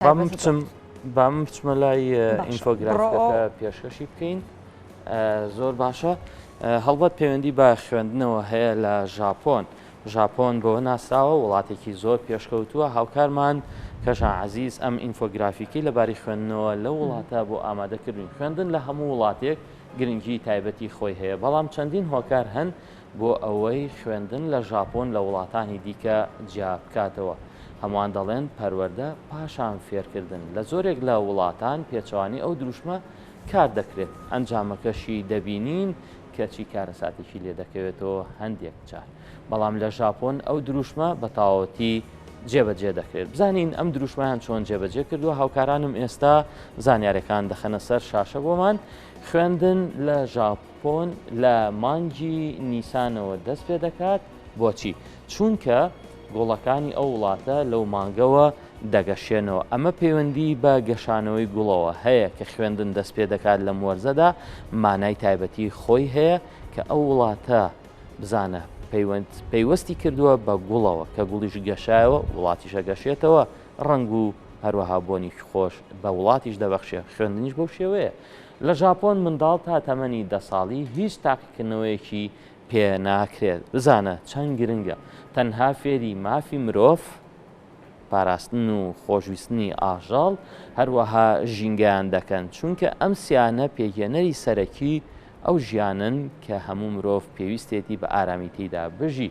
بام بچمە لای ئینفۆگرافیکەکە پێشکەشی بکەین. زۆر باشە. هەڵبەت پەیوەندی بە خوێندنەوە هەیە لە ژاپۆن. ژاپۆن بۆ ناسراوە وڵاتێکی زۆر پێشکەوتووە. هاوکارمان کەژان عەزیز ئەم ئینفۆگرافیکەی لەباری خوێندنەوە لە وڵاتە بۆ ئامادەکردن. خوێندن لە هەموو وڵاتێک گرنگی تایبەتی خۆی هەیە، بەڵام چەندین هۆکار هەن بۆ ئەوەی خوێندن لە ژاپۆن لە وڵاتانی دیکە جیا بکاتەوە. هەمووان دەڵێن پەروەردە پاشان فێرکردن. لە زۆرێک لە وڵاتان پێچوانی ئەو دروشمە کار دەکرێت، ئەنجامەکەشی دەبینین کەچی کارەساتێکی لێ دەکەوێتەوە هەندێک جار. بەڵام لە ژاپۆن ئەو دروشمە بە تاوەتی جێبەجێ دەکرێت. بزانین ئەم دروشمەیان چۆن جێبەجێ کردووە. هاوکارانم ئێستا زانیارەکان دەخەنە سەر شاشە بۆمان. خوێندن لە ژاپۆن لە مانگی نیسانەوە دەست پێ دەکات. بۆچی؟ چونکە گوڵەکانی ئەو وڵاتە لەو مانگەوە دەگەشێنەوە. ئەمە پەیوەندی بە گەشانەوەی گوڵەوە هەیە کە خوێندن دەست پێ دەکات لە وەرزەدا، مانای تایبەتی خۆی هەیە کە ئەو وڵاتە بزانە پەیوەستی کردووە بە گوڵەوە کە گوڵیش گەشایەوە وڵاتیشە گەشێتەوە، ڕنگ و هەروەها بۆنی خۆش بە وڵاتیش دەبەخشێ. خوێندنیش بەو شێوەیە. لە ژاپۆن منداڵ تا تەمەنی 10 ساڵی هیچ تاقیکردنەوەیەکی پێ ناکرێت. بزانە چەند گرنگە تەنها فێری مافی مرۆڤ، پاراستن و خۆشویستنی ئاژەڵ، هەروەها ژینگەیان دەکەن، چونکە ئەم سیانە پێگەنەری سەرەکی ئەو ژیانن کە هەموو مرۆڤ پێویستێتی بە ئارامی تێیدا بژی.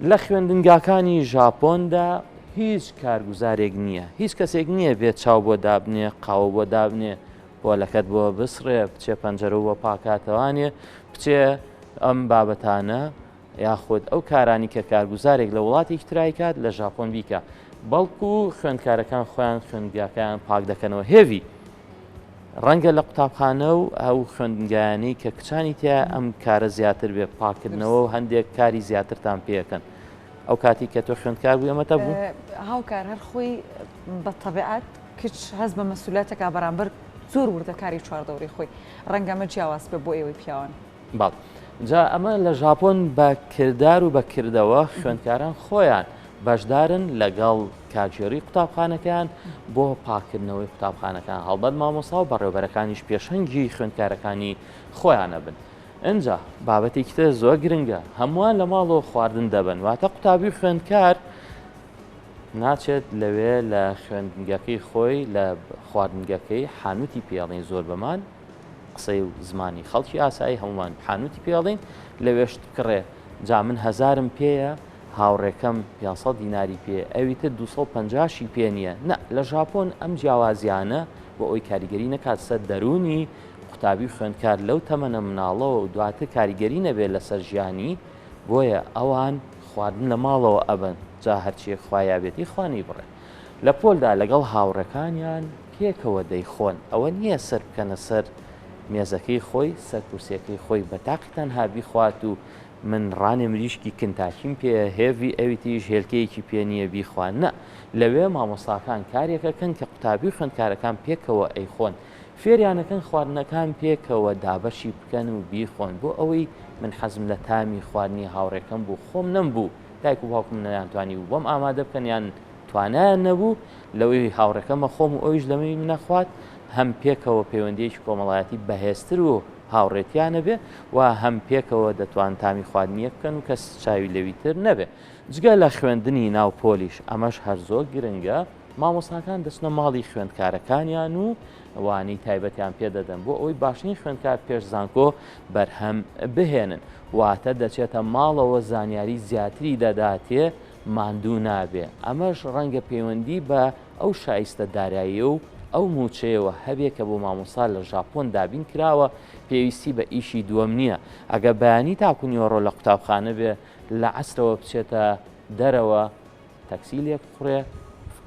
لە خوێندنگاکانی ژاپۆندا هیچ کارگوزارێک نییە، هیچ کەسێک نییە بێت چاو بۆ دابنێ، قاوە بۆ دابنێ، پۆلەکەت بۆ بسڕێ، بچێ پەنجەرە بۆ پاکاتەوانێ، بچێ ئەم بابەتانە یاخود ئەو کارانی کە کارگوزارێک لە وڵاتێکی ترای کات لە ژاپۆن بیکە. بەڵکو خوێندکارەکان خۆیان خوێندگاکان پاک دەکەنەوە. هێوی ڕەنگە لە قوتابخانە و ئەو خوێندنگایانی کە کچانی تیا ئەم کارە زیاتر بێ پاکردنەوە و هەندێک کاری زیاترتان پێەکەن. ئەو کاتی کە تۆ خوێندکار بوو ئەمەتە بوو؟ هاوکار هەر خۆی بە تەبیعەت کچ هەست بە مەسئولیەتێکا بەرامبەر زۆر وردەکاری چواردەوری خۆی، ڕەنگە ئەمە جیاواز بێ بۆ ئێوەی پیاوان. باڵ جا ئەمە لە ژاپۆن بە کردار و بە کردەوە خوێندکاران خۆیان بەشدارن لەگەڵ کاژێڕی قوتابخانەکان بۆ پاکردنەوەی قوتابخانەکان. هەڵبەت مامۆستا و بەڕێوەبەرەکانیش پێشەنگی خوێندکارەکانی خۆیانە بن. ئەجا بابەتێکی تر زۆر گرنگە، هەمووان لە ماڵەوە خواردن دەبن، واتە قوتابی خوێندکار ناچێت لەوێ لە خوێندنگەکەی خۆی لە خواردنگەکەی حانوتی پێڵین. زۆر بەمان قسەی و زمانی خەڵکی ئاسایی هەمومان حانوتی پێڵین لەوێشت بکڕێ. جا من 1000م پێیە، هاوڕێکەم 500 دیناری پێ، ئەویتر 250شی پێ نییە. نە، لە ژاپۆن ئەم جیاوازیانە بۆ ئەوی کاریگەری نەکات سەر دەرونی قوتابی خوێندکار لەو تەمەنە مناڵەوە و دواتر کاریگەری نەبێت لەسەر ژیانی، بۆیە ئەوان خواردن لە ماڵەوە ئەبن. جا هەرچیە خوایابێتی خوانی بڕێ. لە پۆلدا لەگەڵ هاوڕەکانیان پێکەوە دەیخۆن. ئەوە نییە سەر بکەنە سەر مێزەکەی خۆی، سەر کورسەکەی خۆی بە تاقیتان هابی خوات و من ڕانێ مریشکی کنتاکیم پێ هێوی ئەویتیش هێلکەیەکی پێ نییە بیخوان. نە، لەوێ مامۆستاکان کارێکەکەن کە قوتابی خوێندکارەکان پێکەوە ئەیخۆن، فێریانەکەن خواردنەکان پێکەوە دابەشی بکەن و بیخۆن. بۆ ئەوەی من حەزم لە تامی خواردنی هاوڕێکەم بوو، خۆم نەمبوو، دایک و باوکم نەیانتوانی بوو بۆم ئامادە بکەن یان توانایان نەبوو لەوەی هاوڕێکەمە خۆم و ئەویش لەمەوی نەخوات، هەم پێکەوە پەیوەندیەکی کۆمەڵایەتی بەهێزتر و هاوڕێتیانە بێ و هەم پێکەوە دەتوان تامی خواردنیە بکەن و کەس چاوی لەویتر نەبێ. جگە لە خوێندنی ناو پۆلیش ئەمەش هەر زۆر گرنگە. مامۆستاکان دەچنە ماڵی خوێندکارەکانیان و وانی تایبەتیان پێدەدەن بۆ ئەوەی باشترین خوێندکار پێش زانکۆ بەرهەم بهێنن. واتە دەچێتە ماڵەوە زانیاری زیاتری دەداتێ، ماندوو نابێ. ئەمەش ڕەنگە پەیوەندی بە ئەو شایستە دارایی و ئەو موچەیەوە هەبێ کە بۆ مامۆستا لە ژاپۆن دابین کراوە، پێویستی بە ئیشی دووەم نییە. ئەگە بەیانی تاکوونیۆڕۆ لە قوتابخانە بێ لە عەسرەوە بچێتە دەرەوە تەکسی لێک بخڕێ،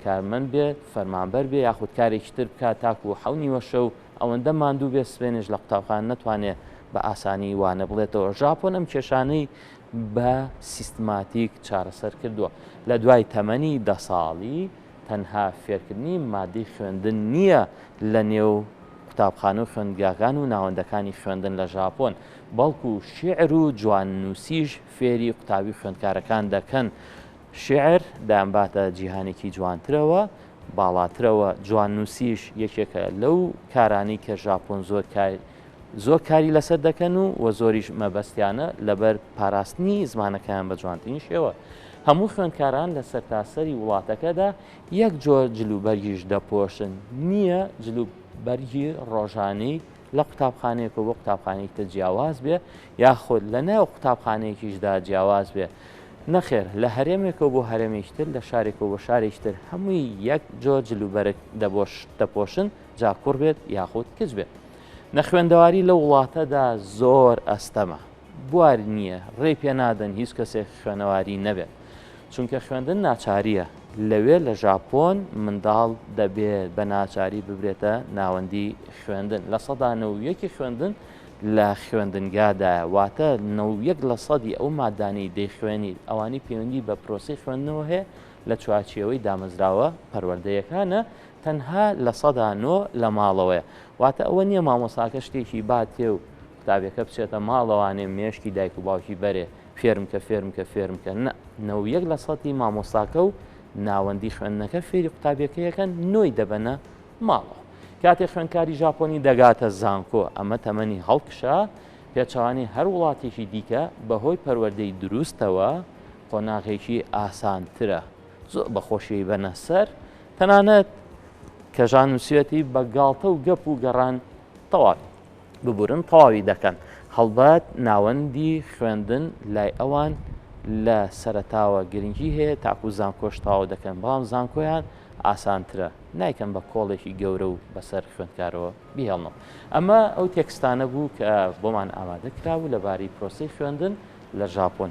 کارمەند بێت، فەرمانبەر بێ، یاخود کارێکی تر بکات تاکو و 7:30 شەو ئەوەندە ماندوو بێ سبێنێش لە قوتابخانە نەتوانێت بە ئاسانی وانە بڵێتەوە. ژاپۆن ئەم کێشانەی بە سیستماتیک چارەسەر کردووە. لە دوای تەمەنی 10 ساڵی تەنها فێرکردنی مادی خوێندن نییە لە نێو قوتابخانە و خوێندگاکان و ناوەندەکانی خوێندن لە ژاپۆن، بەڵکو شیعر و جواننووسیش فێری قوتابی خوێندکارەکان دەکەن. شیعر دامباتە جیهانێکی جوانترەوە، باڵاترەوە. جواننووسیش یەکێکە لەو کارانی کە ژاپۆن زۆر کاری لەسەر دەکەن و زۆریش مەبەستیانە لەبەر پاراستنی زمانەکەیان بە جوانترین شێوە. هەموو خوێندکاران لە سەرتاسەری وڵاتەکەدا یەک جۆر جلوبەرگیش دەپۆشن، نییە جلوبەرگی ڕۆژانەی لە قوتابخانەیەک بۆ قوتابخانەیەکتە جیاواز بێ یاخۆت لە ناو قوتابخانەیەکیشدا جیاواز بێ. نەخێر لە هەرێمێکەوە بۆ هەرێمێکتر لە شارێکەوە بۆ شارێکتر هەمووی یەک جۆر جلوبەرێک دەپۆشن جا کوڕ بێت یاخود کچ بێت. نەخوێندەواری لە وڵاتەدا زۆر ئەستەمە، بوار نییە، ڕێ پێ نادەن هیچ کەسێک خوێنەواری نەبێت، چونکە خوێندن ناچاریە. لەوێ لە ژاپۆن منداڵ دەبێت بە ناچاری ببرێتە ناوەندی خوێندن. لە سەدا 91 خوێندن لە خوێندنگادایە، واتە 91% ئەو مادانەی دەیخوێنی ئەوانی پەیوەندی بە پرۆسی خوێندنەوە هەیە لە چوارچێوەی دامەزراوە پەروەردەیەکانە، تەنها لە سەدا 9 لە ماڵەوەیە. واتە ئەوە نییە مامۆساکە شتێکی باتێ و قوتابەکە بچێتە ماڵەوانێ مێشکی دایک و باوکی بەرێ فێرم کە 91% مامۆستاکە و ناوەندی خوێندنەکە فێری قوتابەکەیەکەن نۆی دەبەنە ماڵەوە. کاتێک خوێندکاری ژاپۆنی دەگاتە زانکۆ، ئەمە تەمەنی هەڵکشا پێچەوانی هەر وڵاتێکی دیکە بەهۆی پەروەردەی دروستەوە قۆناغێکی ئاسانترە، زۆر بەخۆشیی بەنە سەر، تەنانەت کە ژاننووسێتی بە گاڵتە و گەپ و گەڕان تەواوی ببورن تەواوی دەکەن. هەڵبەت ناوەندی خوێندن لای ئەوان لە سەرەتاوە گرنگی هەیە تاکو زانکۆش تاوا دەکەن، بەڵام زانکۆیان ئاسانترە، نایکەن بە کۆڵێکی گەورە و بەسەر خوێندکارەوە بیهێڵنەوە. ئەمە ئەو تێکستانە بوو کە بۆمان ئامادە کراوە لەبارەی پرۆسەی خوێندن لە ژاپۆن.